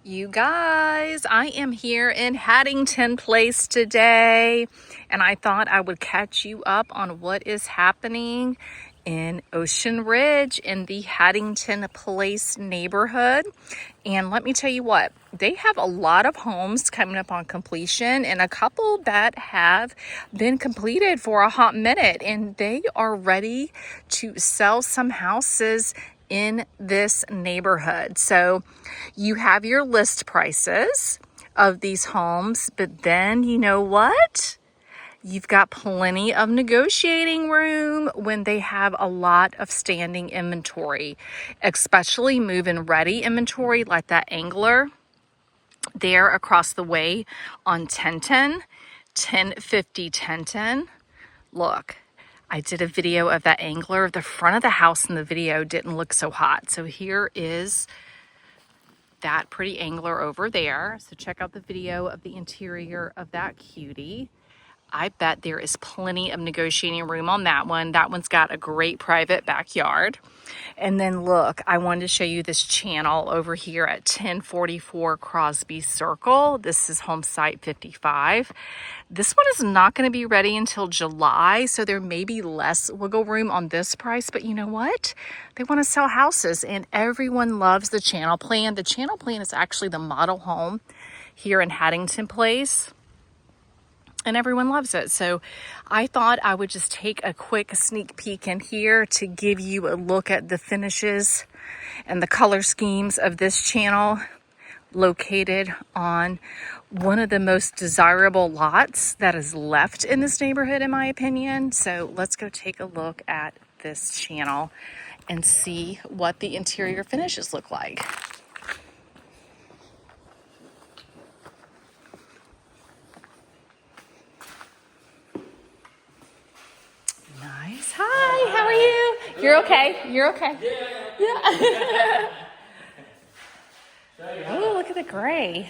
You guys, I am here in Haddington Place today, and I thought I would catch you up on what is happening in Ocean Ridge in the Haddington Place neighborhood. And let me tell you what, they have a lot of homes coming up on completion and a couple that have been completed for a hot minute, and they are ready to sell some houses in this neighborhood. So you have your list prices of these homes, but then you know what? You've got plenty of negotiating room when they have a lot of standing inventory, especially move-in ready inventory like that angler there across the way on Tenton, 1050 Tenton. Look, I did a video of that angler. The front of the house in the video didn't look so hot. So here is that pretty angler over there. So check out the video of the interior of that cutie. I bet there is plenty of negotiating room on that one. That one's got a great private backyard. And then look, I wanted to show you this channel over here at 1044 Crosby Circle. This is homesite 55. This one is not going to be ready until July, so there may be less wiggle room on this price. But you know what? They want to sell houses, and everyone loves the channel plan. The channel plan is actually the model home here in Haddington Place, and everyone loves it. So I thought I would just take a quick sneak peek in here to give you a look at the finishes and the color schemes of this channel, located on one of the most desirable lots that is left in this neighborhood, in my opinion. So let's go take a look at this channel and see what the interior finishes look like. Nice. Hi, how are you? You're okay. You're okay. Yeah. Oh, look at the gray.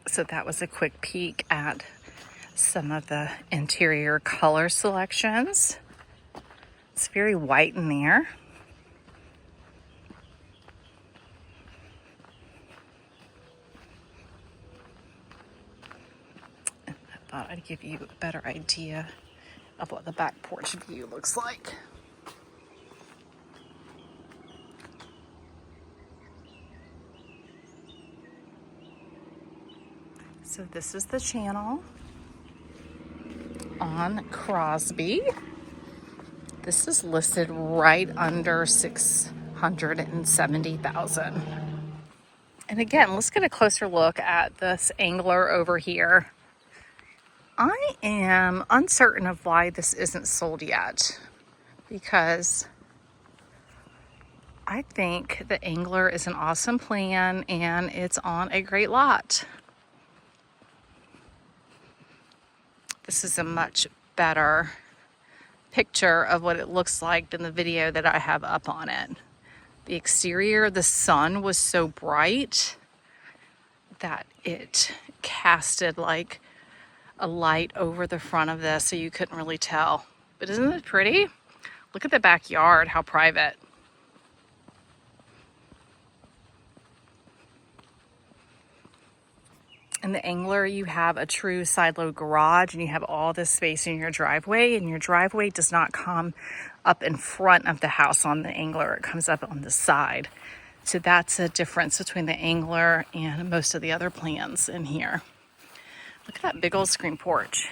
So that was a quick peek at some of the interior color selections. It's very white in there. And I thought I'd give you a better idea of what the back porch view looks like. So this is the channel on Crosby. This is listed right under $670,000. And again, let's get a closer look at this angler over here. I am uncertain of why this isn't sold yet, because I think the Angler is an awesome plan and it's on a great lot. This is a much better picture of what it looks like than the video that I have up on it. The exterior, the sun was so bright that it casted like a light over the front of this, so you couldn't really tell. But isn't it pretty? Look at the backyard, how private. In the Angler, you have a true side load garage and you have all this space in your driveway, and your driveway does not come up in front of the house on the Angler. It comes up on the side. So that's a difference between the Angler and most of the other plans in here. Look at that big old screen porch.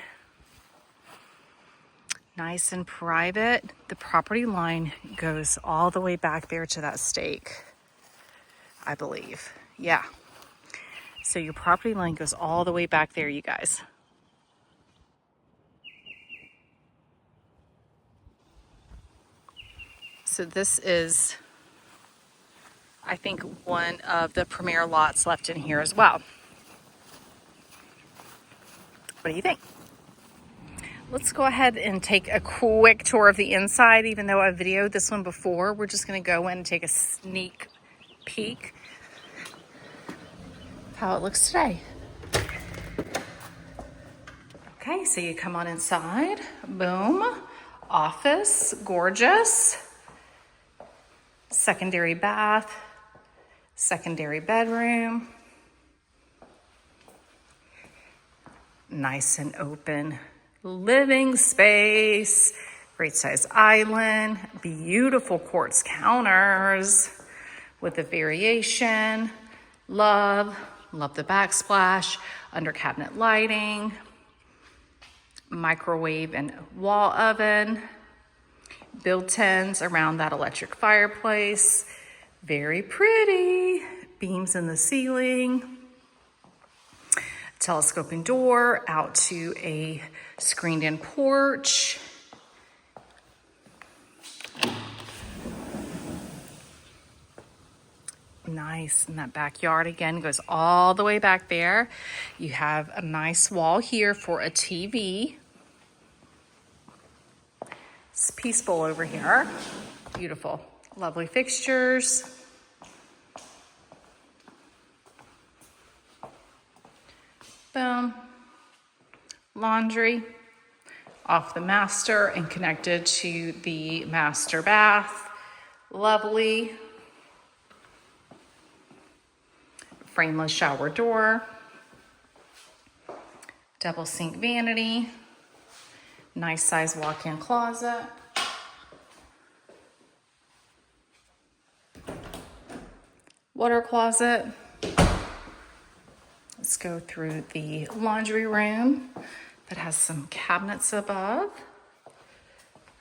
Nice and private. The property line goes all the way back there to that stake, I believe. Yeah. So your property line goes all the way back there, you guys. So this is, I think, one of the premier lots left in here as well. What do you think? Let's go ahead and take a quick tour of the inside. Even though I videoed this one before, we're just going to go in and take a sneak peek of how it looks today. Okay, so you come on inside. Boom. Office, gorgeous. Secondary bath, secondary bedroom. Nice and open living space, great size island, beautiful quartz counters with the variation. Love the backsplash, under cabinet lighting, microwave and wall oven, built-ins around that electric fireplace. Very pretty. Beams in the ceiling. Telescoping door out to a screened-in porch. Nice. And that backyard again goes all the way back there. You have a nice wall here for a TV. It's peaceful over here. Beautiful. Lovely fixtures. Boom. Laundry off the master and connected to the master bath. Lovely. Frameless shower door. Double sink vanity. Nice size walk-in closet. Water closet. Let's go through the laundry room that has some cabinets above.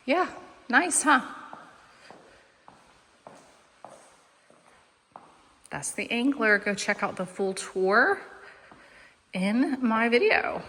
Yeah, nice, huh? That's the Angler. Go check out the full tour in my video.